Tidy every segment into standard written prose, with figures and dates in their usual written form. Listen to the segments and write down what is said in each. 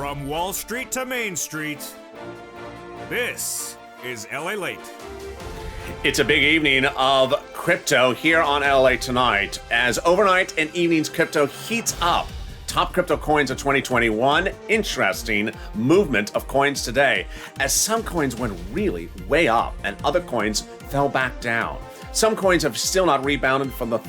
From Wall Street to Main Street, this is LALATE. It's a big evening of crypto here on LALATE tonight as overnight and evening's crypto heats up. Top crypto coins of 2021. Interesting movement of coins today as some coins went really way up and other coins fell back down. Some coins have still not rebounded from the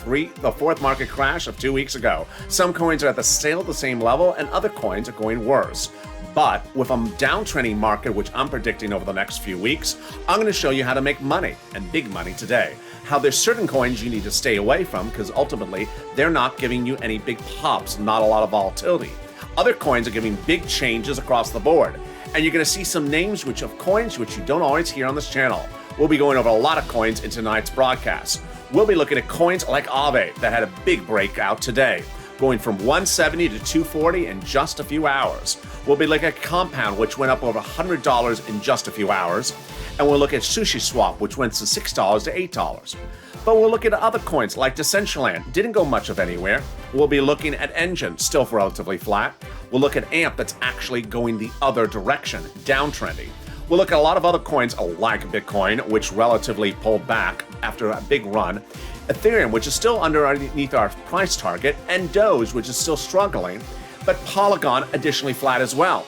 fourth market crash of 2 weeks ago. Some coins are at the same level and other coins are going worse. But with a downtrending market, which I'm predicting over the next few weeks, I'm going to show you how to make money, and big money today. How there's certain coins you need to stay away from because ultimately they're not giving you any big pops, not a lot of volatility. Other coins are giving big changes across the board. And you're going to see some names of coins which you don't always hear on this channel. We'll be going over a lot of coins in tonight's broadcast. We'll be looking at coins like Aave that had a big breakout today, going from 170 to 240 in just a few hours. We'll be looking at Compound, which went up over $100 in just a few hours. And we'll look at Sushi Swap, which went from $6 to $8. But we'll look at other coins like Decentraland, didn't go much of anywhere. We'll be looking at Engine, still relatively flat. We'll look at AMP, that's actually going the other direction, downtrending. We'll look at a lot of other coins like Bitcoin, which relatively pulled back after a big run. Ethereum, which is still underneath our price target, and Doge, which is still struggling, but Polygon additionally flat as well.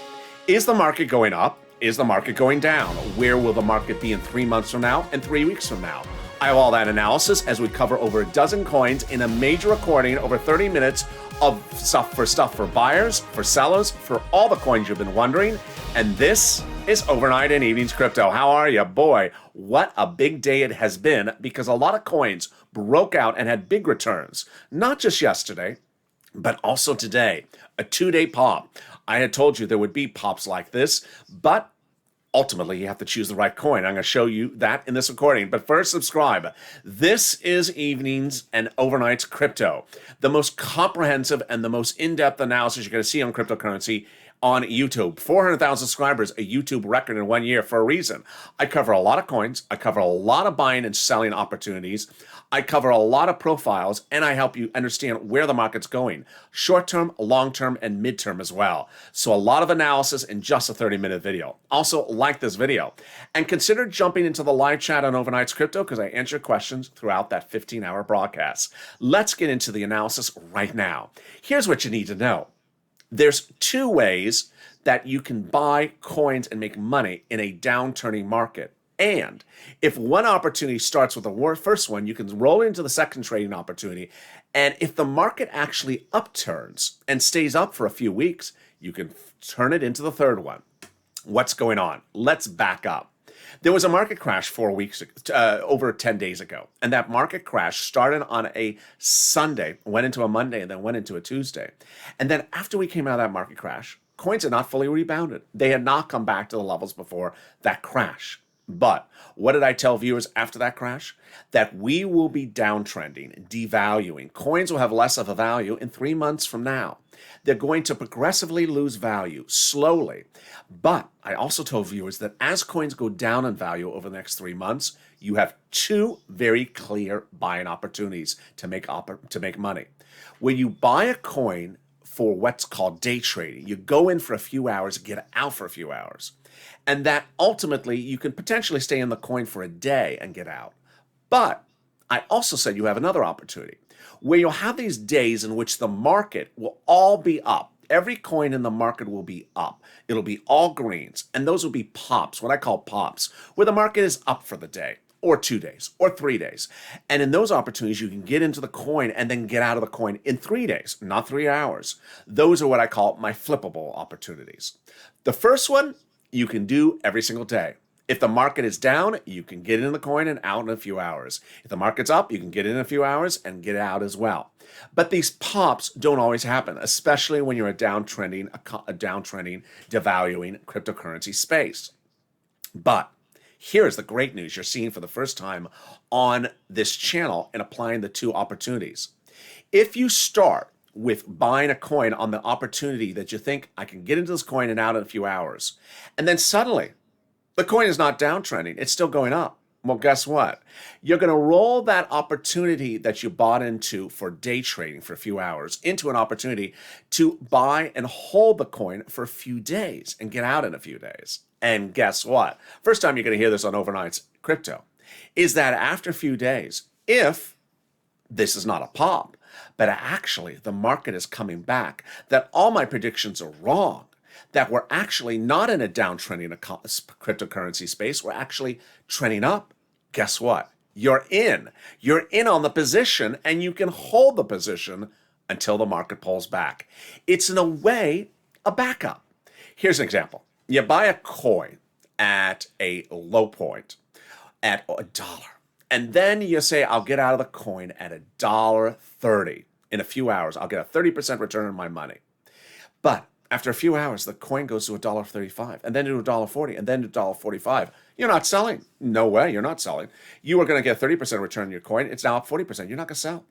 Is the market going up? Is the market going down? Where will the market be in 3 months from now and 3 weeks from now? I have all that analysis as we cover over a dozen coins in a major recording, over 30 minutes of stuff for buyers, for sellers, for all the coins you've been wondering. And this is Overnight and Evenings Crypto. How are you? Boy, what a big day it has been because a lot of coins broke out and had big returns. Not just yesterday, but also today. A 2-day pop. I had told you there would be pops like this, but ultimately, you have to choose the right coin. I'm going to show you that in this recording. But first, subscribe. This is Evenings and Overnight's Crypto, the most comprehensive and the most in-depth analysis you're going to see on cryptocurrency on YouTube. 400,000 subscribers, a YouTube record in 1 year for a reason. I cover a lot of coins. I cover a lot of buying and selling opportunities. I cover a lot of profiles, and I help you understand where the market's going. Short-term, long-term, and mid-term as well. So a lot of analysis in just a 30-minute video. Also, like this video. And consider jumping into the live chat on Overnight's Crypto because I answer questions throughout that 15-hour broadcast. Let's get into the analysis right now. Here's what you need to know. There's two ways that you can buy coins and make money in a downturning market. And if one opportunity starts with the first one, you can roll into the second trading opportunity. And if the market actually upturns and stays up for a few weeks, you can turn it into the third one. What's going on? Let's back up. There was a market crash 4 weeks, over 10 days ago. And that market crash started on a Sunday, went into a Monday, and then went into a Tuesday. And then after we came out of that market crash, coins had not fully rebounded. They had not come back to the levels before that crash. But what did I tell viewers after that crash? That we will be downtrending, devaluing. Coins will have less of a value in 3 months from now. They're going to progressively lose value, slowly. But I also told viewers that as coins go down in value over the next 3 months, you have two very clear buying opportunities to make money. When you buy a coin for what's called day trading, you go in for a few hours, get out for a few hours. And that ultimately you can potentially stay in the coin for a day and get out. But I also said you have another opportunity where you'll have these days in which the market will all be up. Every coin in the market will be up. It'll be all greens. And those will be pops, what I call pops, where the market is up for the day or 2 days or 3 days. And in those opportunities, you can get into the coin and then get out of the coin in 3 days, not 3 hours. Those are what I call my flippable opportunities. The first one, you can do every single day. If the market is down, you can get in the coin and out in a few hours. If the market's up, you can get in a few hours and get out as well. But these pops don't always happen, especially when you're a downtrending, devaluing cryptocurrency space. But here's the great news you're seeing for the first time on this channel and applying the two opportunities. If you start with buying a coin on the opportunity that you think I can get into this coin and out in a few hours, and then suddenly the coin is not downtrending, it's still going up. Well, guess what? You're going to roll that opportunity that you bought into for day trading for a few hours into an opportunity to buy and hold the coin for a few days and get out in a few days. And guess what? First time you're going to hear this on Overnight's Crypto is that after a few days, if this is not a pop, but actually the market is coming back, that all my predictions are wrong, that we're actually not in a downtrending cryptocurrency space, we're actually trending up. Guess what? You're in. You're in on the position, and you can hold the position until the market pulls back. It's in a way a backup. Here's an example. You buy a coin at a low point at $1. And then you say, I'll get out of the coin at $1.30. In a few hours, I'll get a 30% return on my money. But after a few hours, the coin goes to $1.35, and then to $1.40, and then to $1.45. You're not selling. No way, you're not selling. You were going to get 30% return on your coin. It's now up 40%. You're not going to sell.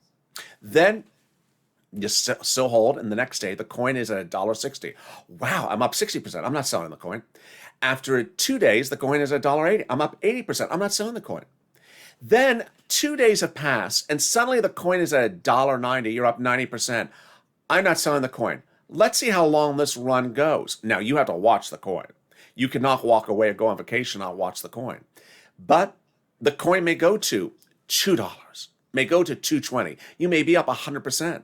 Then you still hold, and the next day, the coin is at $1.60. Wow, I'm up 60%. I'm not selling the coin. After 2 days, the coin is at $1.80. I'm up 80%. I'm not selling the coin. Then 2 days have passed, and suddenly the coin is at $1.90. You're up 90%. I'm not selling the coin. Let's see how long this run goes. Now, you have to watch the coin. You cannot walk away or go on vacation and not watch the coin. But the coin may go to $2, may go to $2.20. You may be up 100%.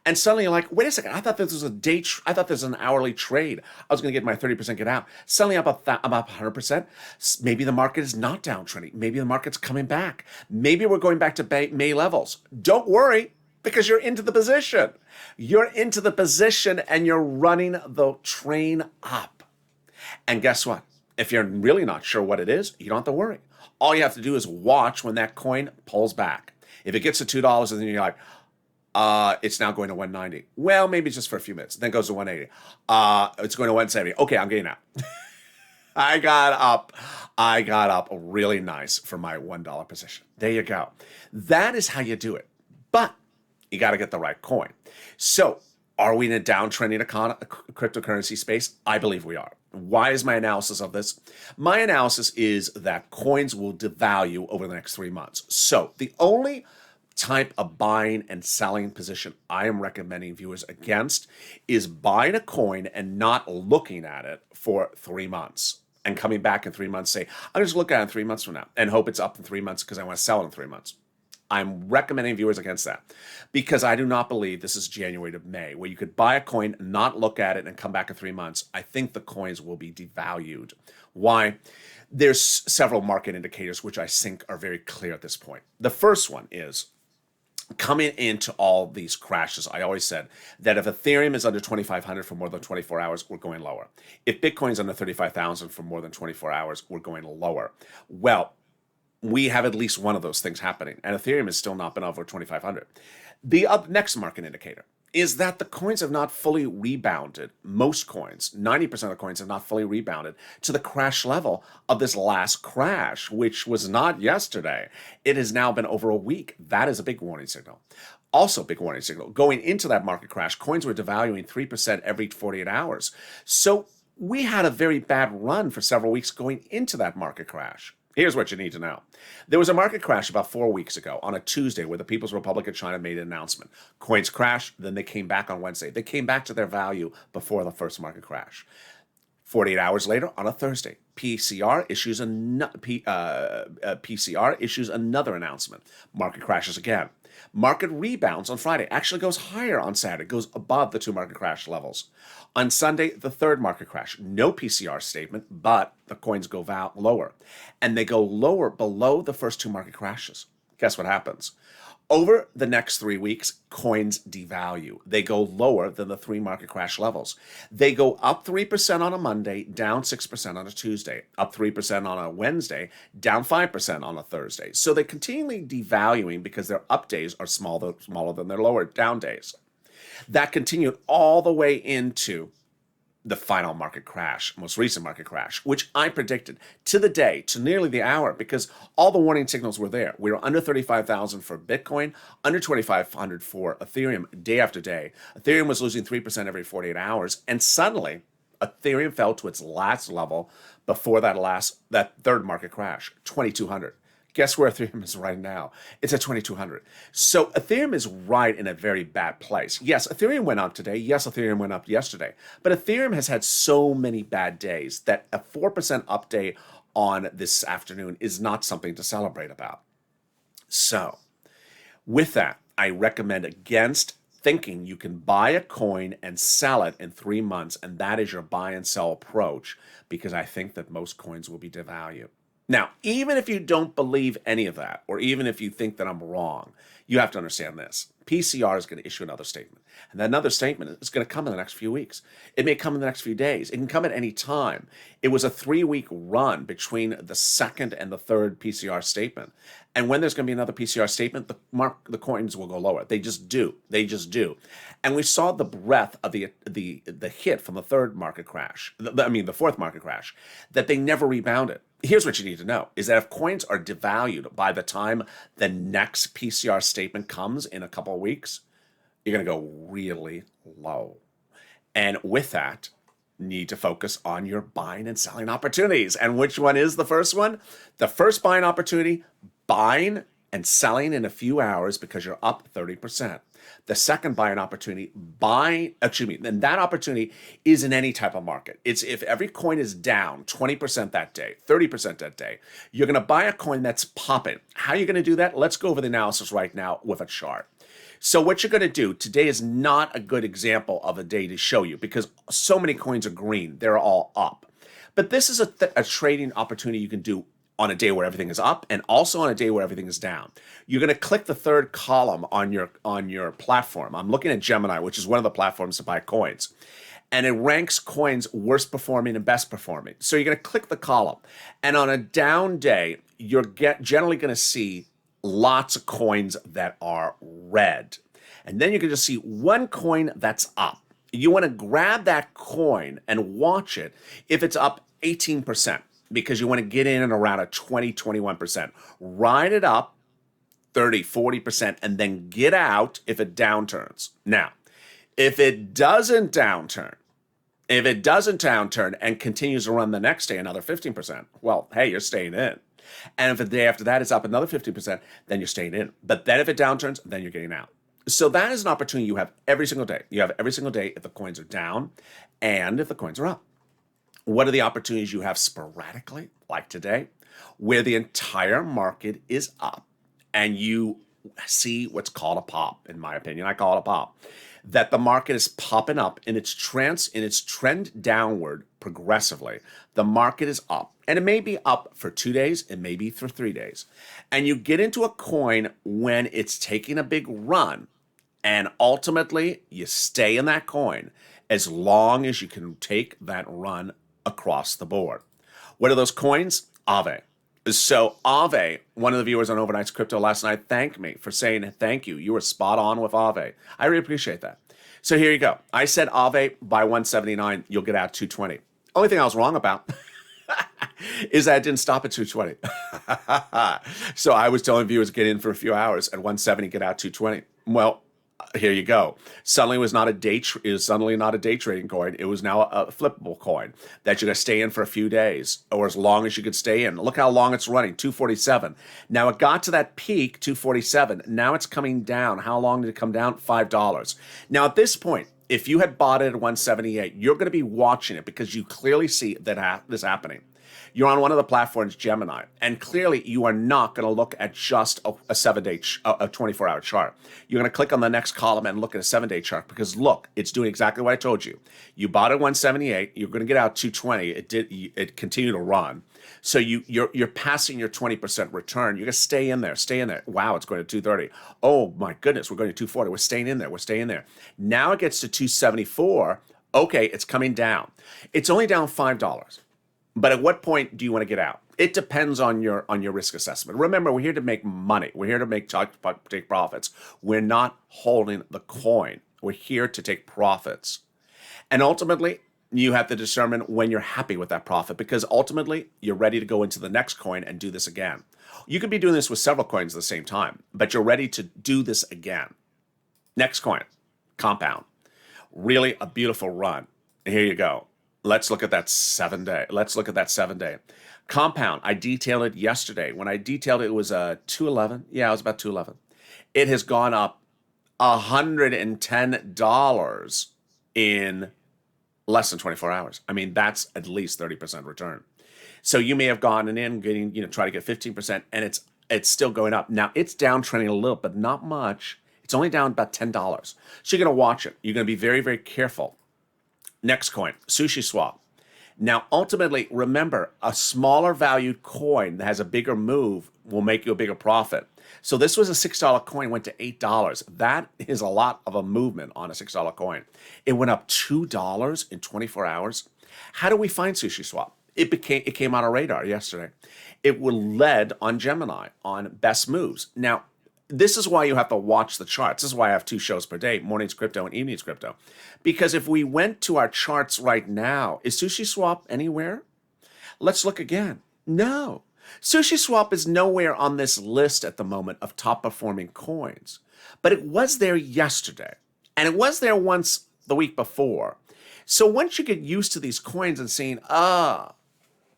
And suddenly you're like, wait a second, I thought this was I thought this was an hourly trade. I was going to get my 30% get out. Suddenly I'm up 100%. Maybe the market is not downtrending. Maybe the market's coming back. Maybe we're going back to May levels. Don't worry, because you're into the position. You're into the position and you're running the train up. And guess what? If you're really not sure what it is, you don't have to worry. All you have to do is watch when that coin pulls back. If it gets to $2 and then you're like, it's now going to 190. Well, maybe just for a few minutes. Then it goes to 180. It's going to 170. Okay, I'm getting out. I got up really nice for my $1 position. There you go. That is how you do it. But you got to get the right coin. So, are we in a downtrending cryptocurrency space? I believe we are. Why is my analysis of this? My analysis is that coins will devalue over the next 3 months. So, the only type of buying and selling position I am recommending viewers against is buying a coin and not looking at it for 3 months and coming back in 3 months, say, I'm just looking at it 3 months from now and hope it's up in 3 months because I want to sell in 3 months. I'm recommending viewers against that because I do not believe this is January to May where you could buy a coin, not look at it, and come back in 3 months. I think the coins will be devalued. Why? There's several market indicators which I think are very clear at this point. The first one is coming into all these crashes. I always said that if Ethereum is under 2,500 for more than 24 hours, we're going lower. If Bitcoin's under 35,000 for more than 24 hours, we're going lower. Well, we have at least one of those things happening, and Ethereum has still not been over 2,500. The next market indicator is that the coins have not fully rebounded. Most coins, 90% of the coins have not fully rebounded to the crash level of this last crash, which was not yesterday. It has now been over a week. That is a big warning signal. Also, big warning signal. Going into that market crash, coins were devaluing 3% every 48 hours. So we had a very bad run for several weeks going into that market crash. Here's what you need to know. There was a market crash about 4 weeks ago on a Tuesday where the People's Republic of China made an announcement. Coins crashed, then they came back on Wednesday. They came back to their value before the first market crash. 48 hours later, on a Thursday, PCR issues another announcement. Market crashes again. Market rebounds on Friday. Actually goes higher on Saturday. Goes above the 2 market crash levels. On Sunday, the third market crash. No PCR statement, but the coins go lower. And they go lower below the first 2 market crashes. Guess what happens? Over the next 3 weeks, coins devalue. They go lower than the 3 market crash levels. They go up 3% on a Monday, down 6% on a Tuesday, up 3% on a Wednesday, down 5% on a Thursday. So they're continually devaluing because their up days are smaller than their lower down days. That continued all the way into the final market crash, most recent market crash, which I predicted to the day, to nearly the hour, because all the warning signals were there. We were under 35,000 for Bitcoin, under 2,500 for Ethereum day after day. Ethereum was losing 3% every 48 hours, and suddenly Ethereum fell to its last level before that third market crash, 2,200. Guess where Ethereum is right now? It's at 2,200. So Ethereum is right in a very bad place. Yes, Ethereum went up today. Yes, Ethereum went up yesterday. But Ethereum has had so many bad days that a 4% update on this afternoon is not something to celebrate about. So with that, I recommend against thinking you can buy a coin and sell it in 3 months, and that is your buy and sell approach, because I think that most coins will be devalued. Now, even if you don't believe any of that, or even if you think that I'm wrong, you have to understand this. PCR is going to issue another statement. And that another statement is going to come in the next few weeks. It may come in the next few days. It can come at any time. It was a 3-week run between the second and the third PCR statement. And when there's going to be another PCR statement, the coins will go lower. They just do. They just do. And we saw the breadth of the hit from the third market crash, the fourth market crash, that they never rebounded. Here's what you need to know, is that if coins are devalued by the time the next PCR statement comes in a couple of weeks, you're going to go really low. And with that, need to focus on your buying and selling opportunities. And which one is the first one? The first buying opportunity, buying and selling in a few hours because you're up 30%. The second buying opportunity, and that opportunity is in any type of market. It's if every coin is down 20% that day, 30% that day, you're going to buy a coin that's popping. How are you going to do that? Let's go over the analysis right now with a chart. So what you're going to do, today is not a good example of a day to show you because so many coins are green. They're all up. But this is a trading opportunity you can do on a day where everything is up and also on a day where everything is down. You're going to click the third column on your platform. I'm looking at Gemini, which is one of the platforms to buy coins. And it ranks coins worst performing and best performing. So you're going to click the column. And on a down day, you're generally going to see lots of coins that are red. And then you can just see one coin that's up. You want to grab that coin and watch it if it's up 18%. Because you want to get in and around a 20, 21%. Ride it up 30, 40%, and then get out if it downturns. Now, if it doesn't downturn and continues to run the next day another 15%, well, hey, you're staying in. And if the day after that is up another 50%, then you're staying in. But then if it downturns, then you're getting out. So that is an opportunity you have every single day. You have every single day if the coins are down and if the coins are up. What are the opportunities you have sporadically, like today, where the entire market is up and you see what's called a pop? In my opinion, I call it a pop. That the market is popping up in its trend downward progressively. The market is up, and it may be up for 2 days, it may be for 3 days. And you get into a coin when it's taking a big run, and ultimately you stay in that coin as long as you can take that run across the board. What are those coins? Aave. So Aave, one of the viewers on Overnight's Crypto last night thanked me for saying thank you. You were spot on with Aave. I really appreciate that. So here you go. I said Aave by 179, you'll get out 220. Only thing I was wrong about is that it didn't stop at 220. So I was telling viewers get in for a few hours at 170, get out 220. Well, here you go. Suddenly it was suddenly not a day trading coin. It was now a flippable coin that you're going to stay in for a few days or as long as you could stay in. Look how long it's running, 247. Now it got to that peak, 247. Now it's coming down. How long did it come down? $5. Now at this point, if you had bought it at 178, you're going to be watching it because you clearly see that this happening. You're on one of the platforms, Gemini, and clearly you are not going to look at just a 7-day, a 24-hour chart. You're going to click on the next column and look at a 7-day chart because look, it's doing exactly what I told you. You bought it at 178, you're going to get out 220. It continued to run. So you're passing your 20% return. You're going to stay in there. Wow, it's going to 230. Oh my goodness, we're going to 240. We're staying in there. Now it gets to 274. Okay, it's coming down. It's only down $5. But at what point do you want to get out? It depends on your risk assessment. Remember, we're here to make money. We're here to take profits. We're not holding the coin. We're here to take profits. And ultimately, you have to determine when you're happy with that profit because ultimately, you're ready to go into the next coin and do this again. You could be doing this with several coins at the same time, but you're ready to do this again. Next coin, Compound. Really a beautiful run. Here you go. Let's look at that 7-day. Let's look at that 7-day. Compound, I detailed it yesterday. When I detailed it, it was 211. Yeah, it was about 211. It has gone up $110 in less than 24 hours. I mean, that's at least 30% return. So you may have gone in getting, try to get 15%, and it's still going up. Now it's downtrending a little, but not much. It's only down about $10. So you're going to watch it. You're going to be very, very careful. Next coin, Sushi Swap. Now, ultimately, remember, a smaller valued coin that has a bigger move will make you a bigger profit. So this was a $6 coin, went to $8. That is a lot of a movement on a $6 coin. It went up $2 in 24 hours. How do we find Sushi Swap? It came on our radar yesterday. It was led on Gemini on best moves. Now, this is why you have to watch the charts. This is why I have 2 shows per day, morning's crypto and evening's crypto. Because if we went to our charts right now, is Sushi Swap anywhere? Let's look again. No. Sushi Swap is nowhere on this list at the moment of top performing coins. But it was there yesterday. And it was there once the week before. So once you get used to these coins and seeing,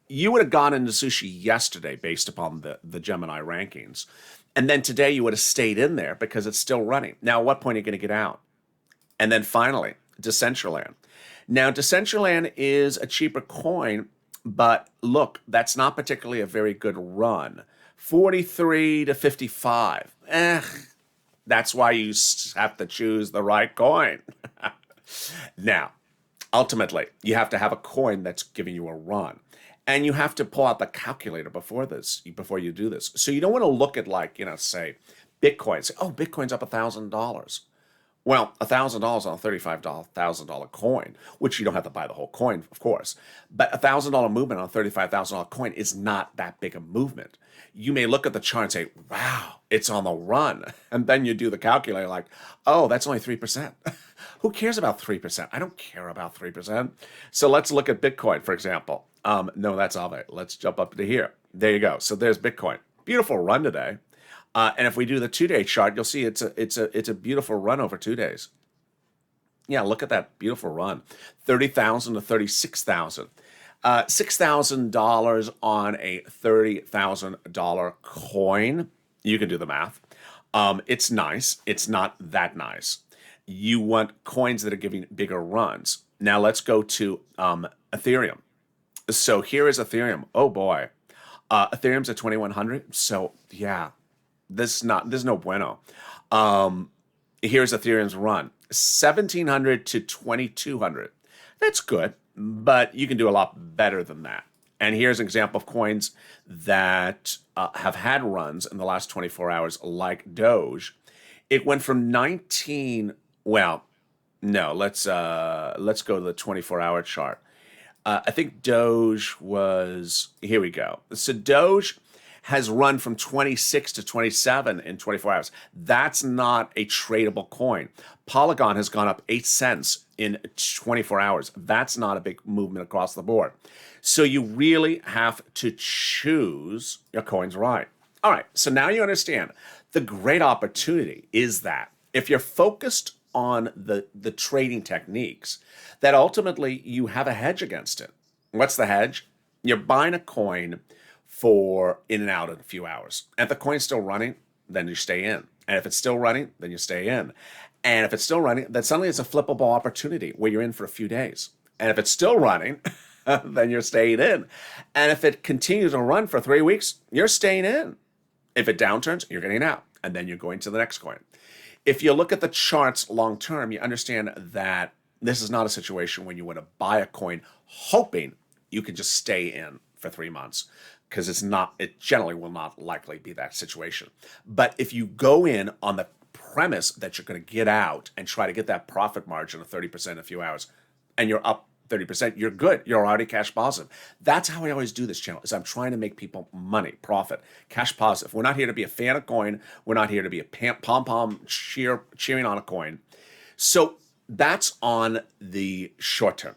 you would have gone into Sushi yesterday based upon the Gemini rankings. And then today you would have stayed in there because it's still running. Now, at what point are you going to get out? And then finally, Decentraland. Now, Decentraland is a cheaper coin, but look, that's not particularly a very good run. 43 to 55. That's why you have to choose the right coin. Now, ultimately, you have to have a coin that's giving you a run. And you have to pull out the calculator before you do this. So you don't want to look at say Bitcoin. Say, Bitcoin's up $1,000. Well, $1,000 on a $35,000 coin, which you don't have to buy the whole coin, of course. But $1,000 movement on a $35,000 coin is not that big a movement. You may look at the chart and say, wow, it's on the run. And then you do the calculator like, that's only 3%. Who cares about 3%? I don't care about 3%. So let's look at Bitcoin, for example. No, that's Aave. Let's jump up to here. There you go. So there's Bitcoin. Beautiful run today. And if we do the 2-day chart, you'll see it's a beautiful run over 2 days. Yeah, look at that beautiful run. 30,000 to 36,000. $6,000 on a $30,000 coin. You can do the math. It's nice. It's not that nice. You want coins that are giving bigger runs. Now let's go to Ethereum. So here is Ethereum. Oh boy. Ethereum's at 2,100. So yeah, this is no bueno. Here's Ethereum's run. 1,700 to 2,200. That's good, but you can do a lot better than that. And here's an example of coins that have had runs in the last 24 hours, like Doge. It went from 19. Well, no. Let's go to the 24-hour chart. I think Doge was. Here we go. So Doge has run from 26 to 27 in 24 hours. That's not a tradable coin. Polygon has gone up 8 cents in 24 hours. That's not a big movement across the board. So you really have to choose your coins right. All right, so now you understand. The great opportunity is that if you're focused on the trading techniques, that ultimately you have a hedge against it. What's the hedge? You're buying a coin for in and out in a few hours. And if the coin's still running, then you stay in. And if it's still running, then you stay in. And if it's still running, then suddenly it's a flippable opportunity where you're in for a few days. And if it's still running, then you're staying in. And if it continues to run for 3 weeks, you're staying in. If it downturns, you're getting out. And then you're going to the next coin. If you look at the charts long term, you understand that this is not a situation when you want to buy a coin hoping you can just stay in for 3 months, because it generally will not likely be that situation. But if you go in on the premise that you're going to get out and try to get that profit margin of 30% in a few hours, and you're up 30%, you're good. You're already cash positive. That's how I always do this channel, is I'm trying to make people money, profit, cash positive. We're not here to be a fan of coin. We're not here to be a pom-pom cheering on a coin. So that's on the short term.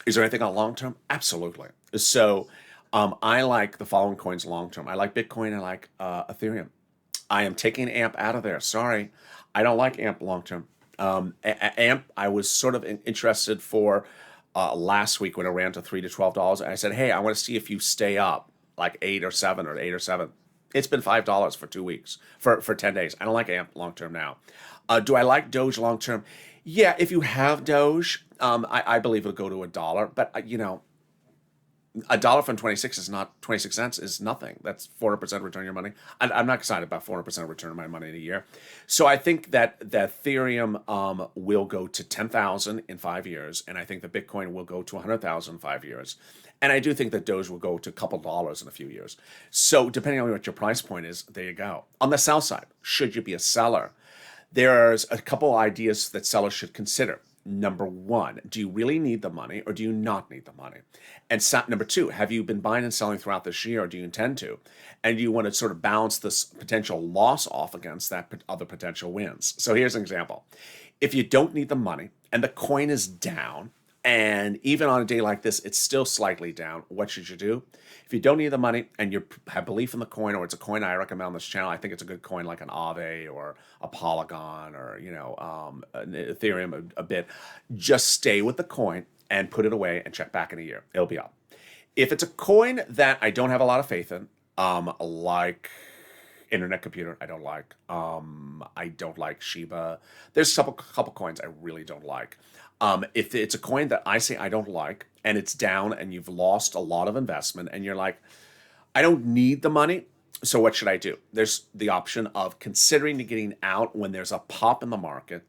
Is there anything on long term? Absolutely. So I like the following coins long term. I like Bitcoin. I like Ethereum. I am taking AMP out of there. Sorry. I don't like AMP long term. AMP, I was sort of interested for last week when it ran to $3 to $12. And I said, hey, I want to see if you stay up like 8 or 7 or 8 or 7. It's been $5 for 2 weeks, for 10 days. I don't like AMP long term now. Do I like Doge long term? Yeah, if you have Doge, I believe it'll go to $1. But $1 from 26 is not 26 cents is nothing. That's 400% return on your money. I'm not excited about 400% return on my money in a year. So I think that Ethereum will go to 10,000 in 5 years, and I think the Bitcoin will go to 100,000 in 5 years. And I do think that Doge will go to a couple dollars in a few years. So depending on what your price point is, there you go. On the sell side, should you be a seller? There's a couple ideas that sellers should consider. Number one, do you really need the money or do you not need the money? And number two, have you been buying and selling throughout this year or do you intend to? And do you want to sort of balance this potential loss off against that other potential wins? So here's an example. If you don't need the money and the coin is down, and even on a day like this, it's still slightly down, what should you do? If you don't need the money and you have belief in the coin, or it's a coin I recommend on this channel, I think it's a good coin like an Aave or a Polygon or an Ethereum a bit, just stay with the coin and put it away and check back in a year. It'll be up. If it's a coin that I don't have a lot of faith in, like Internet Computer, I don't like. I don't like Shiba. There's a couple coins I really don't like. If it's a coin that I say I don't like and it's down and you've lost a lot of investment and you're like, I don't need the money, so what should I do? There's the option of considering getting out when there's a pop in the market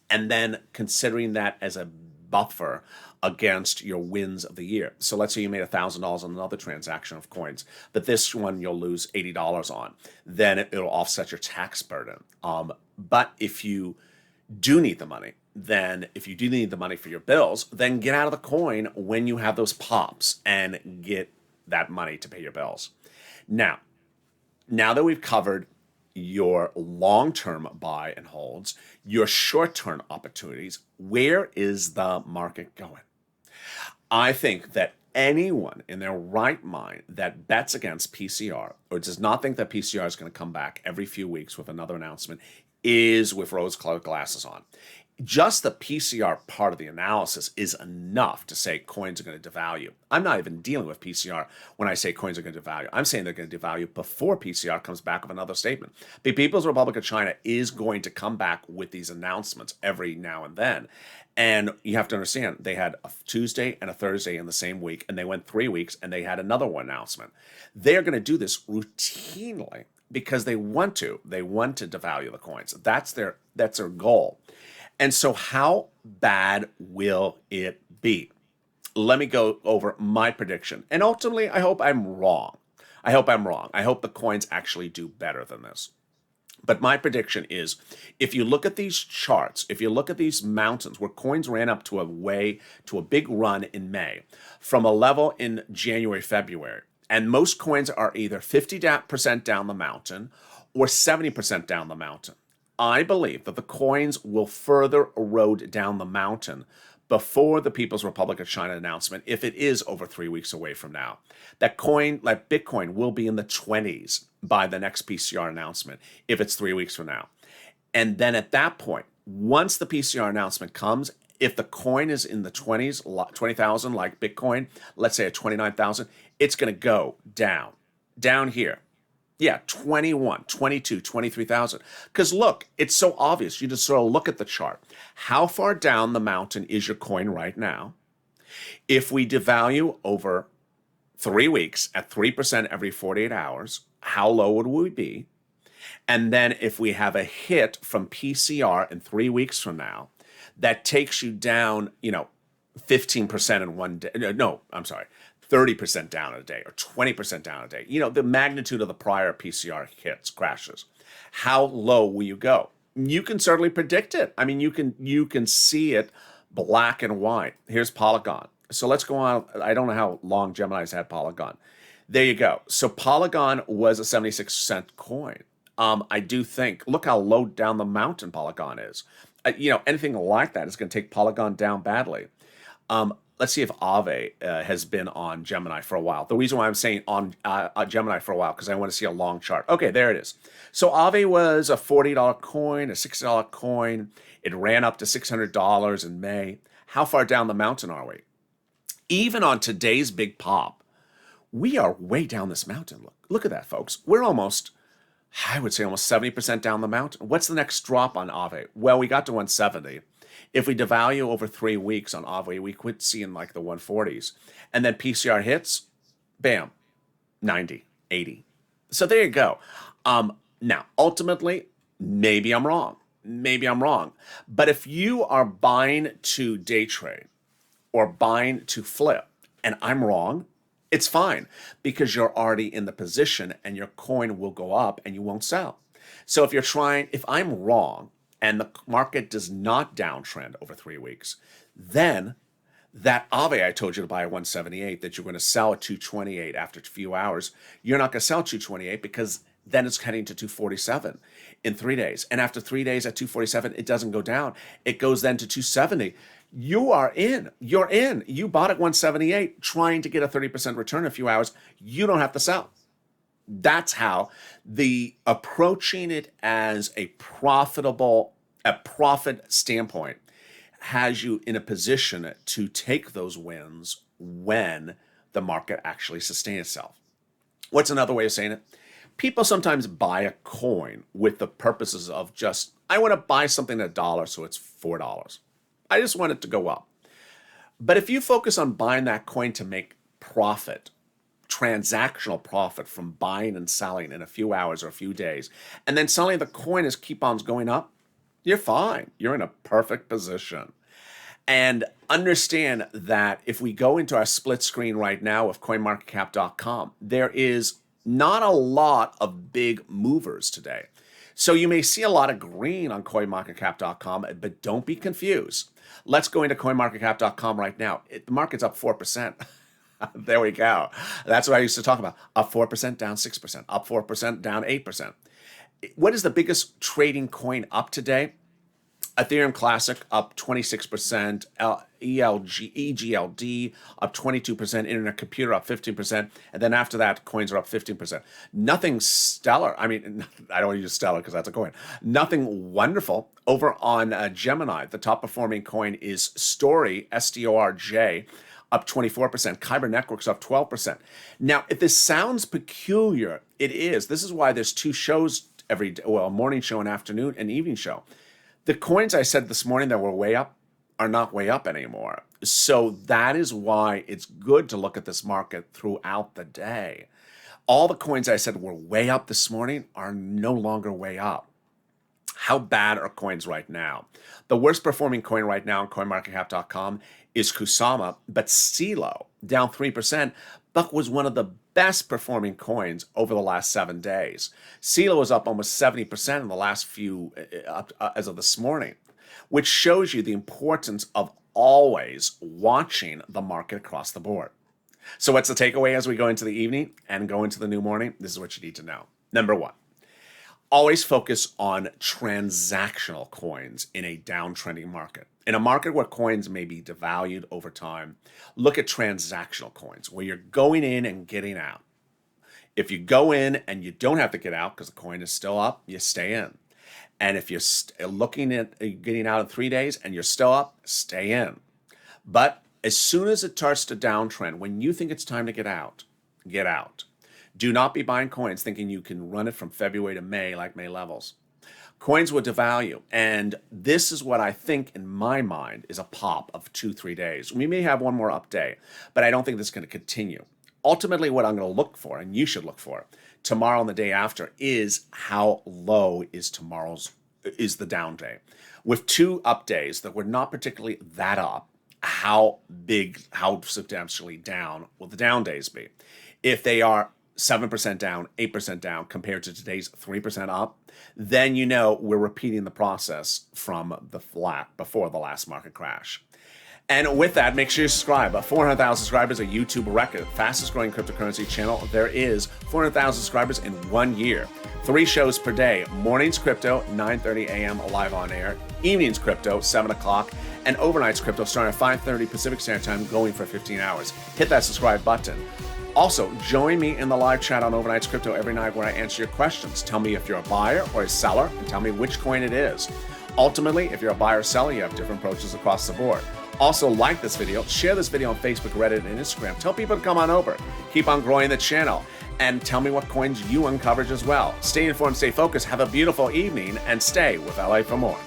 and then considering that as a buffer against your wins of the year. So let's say you made $1,000 on another transaction of coins, but this one you'll lose $80 on. Then it'll offset your tax burden. But if you do need the money, then if you do need the money for your bills, then get out of the coin when you have those pops and get that money to pay your bills. Now that we've covered your long-term buy and holds, your short-term opportunities, where is the market going? I think that anyone in their right mind that bets against PCR or does not think that PCR is going to come back every few weeks with another announcement is with rose-colored glasses on. Just the PCR part of the analysis is enough to say coins are going to devalue. I'm not even dealing with PCR when I say coins are going to devalue. I'm saying they're going to devalue before PCR comes back with another statement. The People's Republic of China is going to come back with these announcements every now and then. And you have to understand, they had a Tuesday and a Thursday in the same week, and they went 3 weeks, and they had another one announcement. They're going to do this routinely because they want to. They want to devalue the coins. That's their goal. And so how bad will it be? Let me go over my prediction. And ultimately, I hope I'm wrong. I hope the coins actually do better than this. But my prediction is, if you look at these charts, if you look at these mountains where coins ran up to a big run in May, from a level in January, February, and most coins are either 50% down the mountain or 70% down the mountain. I believe that the coins will further erode down the mountain before the People's Republic of China announcement, if it is over 3 weeks away from now. That coin, like Bitcoin, will be in the 20s by the next PCR announcement, if it's 3 weeks from now. And then at that point, once the PCR announcement comes, if the coin is in the 20s, 20,000 like Bitcoin, let's say at 29,000, it's going to go down here. Yeah, 21, 22, 23,000. Because look, it's so obvious. You just sort of look at the chart. How far down the mountain is your coin right now? If we devalue over 3 weeks at 3% every 48 hours, how low would we be? And then if we have a hit from PCR in 3 weeks from now, that takes you down, 15% in one day. No, I'm sorry. 30% down a day or 20% down a day. The magnitude of the prior PCR hits, crashes. How low will you go? You can certainly predict it. I mean, you can see it black and white. Here's Polygon. So let's go on. I don't know how long Gemini's had Polygon. There you go. So Polygon was a 76-cent coin. I do think, look how low down the mountain Polygon is. Anything like that is going to take Polygon down badly. Let's see if Aave has been on Gemini for a while. The reason why I'm saying on Gemini for a while, because I want to see a long chart. Okay, there it is. So Aave was a $40 coin, a $60 coin. It ran up to $600 in May. How far down the mountain are we? Even on today's big pop, we are way down this mountain. Look at that, folks. We're almost, I would say almost 70% down the mountain. What's the next drop on Aave? Well, we got to 170. If we devalue over 3 weeks on Aave, we quit seeing like the 140s. And then PCR hits, bam, 90, 80. So there you go. Now, ultimately, maybe I'm wrong. But if you are buying to day trade or buying to flip, and I'm wrong, it's fine because you're already in the position and your coin will go up and you won't sell. So if I'm wrong and the market does not downtrend over 3 weeks, then that Aave I told you to buy at 178 that you're going to sell at 228 after a few hours, you're not going to sell at 228 because then it's heading to 247 in 3 days. And after 3 days at 247, it doesn't go down. It goes then to 270. You are in. You're in. You bought at 178 trying to get a 30% return in a few hours. You don't have to sell. That's how the approaching it as a profit standpoint has you in a position to take those wins when the market actually sustains itself. What's another way of saying it? People sometimes buy a coin with the purposes of just, I want to buy something at $1, so it's $4. I just want it to go up. But if you focus on buying that coin to make profit, transactional profit from buying and selling in a few hours or a few days, and then suddenly the coin is keep on going up, you're fine. You're in a perfect position. And understand that if we go into our split screen right now of coinmarketcap.com, there is not a lot of big movers today. So you may see a lot of green on coinmarketcap.com, but don't be confused. Let's go into coinmarketcap.com right now. The market's up 4%. There we go. That's what I used to talk about. Up 4%, down 6%. Up 4%, down 8%. What is the biggest trading coin up today? Ethereum Classic up 26%, EGLD up 22%, Internet Computer up 15%, and then after that, coins are up 15%. Nothing stellar. I mean, I don't want to use stellar because that's a coin. Nothing wonderful. Over on Gemini, the top performing coin is Story, STORJ, up 24%. Kyber Networks up 12%. Now, if this sounds peculiar, it is. This is why there's 2 shows every day, well, a morning show and afternoon and evening show. The coins I said this morning that were way up are not way up anymore. So that is why it's good to look at this market throughout the day. All the coins I said were way up this morning are no longer way up. How bad are coins right now? The worst performing coin right now on coinmarketcap.com is KUSAMA, but CELO down 3%, but was one of the best performing coins over the last 7 days. CELO is up almost 70% in the last few, as of this morning, which shows you the importance of always watching the market across the board. So what's the takeaway as we go into the evening and go into the new morning? This is what you need to know. Number 1, always focus on transactional coins in a downtrending market. In a market where coins may be devalued over time, look at transactional coins where you're going in and getting out. If you go in and you don't have to get out because the coin is still up, you stay in. And if you're looking at getting out in 3 days and you're still up, stay in. But as soon as it starts to downtrend, when you think it's time to get out, get out. Do not be buying coins thinking you can run it from February to May like May levels. Coins will devalue, and this is what I think in my mind is a pop of 2-3 days. We may have one more up day, but I don't think this is going to continue. Ultimately, what I'm going to look for, and you should look for, tomorrow and the day after, is how low is the down day. With 2 up days that were not particularly that up, how substantially down will the down days be? If they are 7% down, 8% down compared to today's 3% up, then you know we're repeating the process from the flat before the last market crash. And with that, make sure you subscribe. 400,000 subscribers, a YouTube record, fastest growing cryptocurrency channel. There is 400,000 subscribers in 1 year. 3 shows per day. Mornings crypto, 9:30 a.m. live on air. Evenings crypto, 7 o'clock. And overnights crypto starting at 5:30 Pacific Standard Time, going for 15 hours. Hit that subscribe button. Also, join me in the live chat on Overnight's Crypto every night where I answer your questions. Tell me if you're a buyer or a seller, and tell me which coin it is. Ultimately, if you're a buyer or seller, you have different approaches across the board. Also, like this video, share this video on Facebook, Reddit, and Instagram. Tell people to come on over. Keep on growing the channel. And tell me what coins you uncovered as well. Stay informed, stay focused, have a beautiful evening, and stay with LA for more.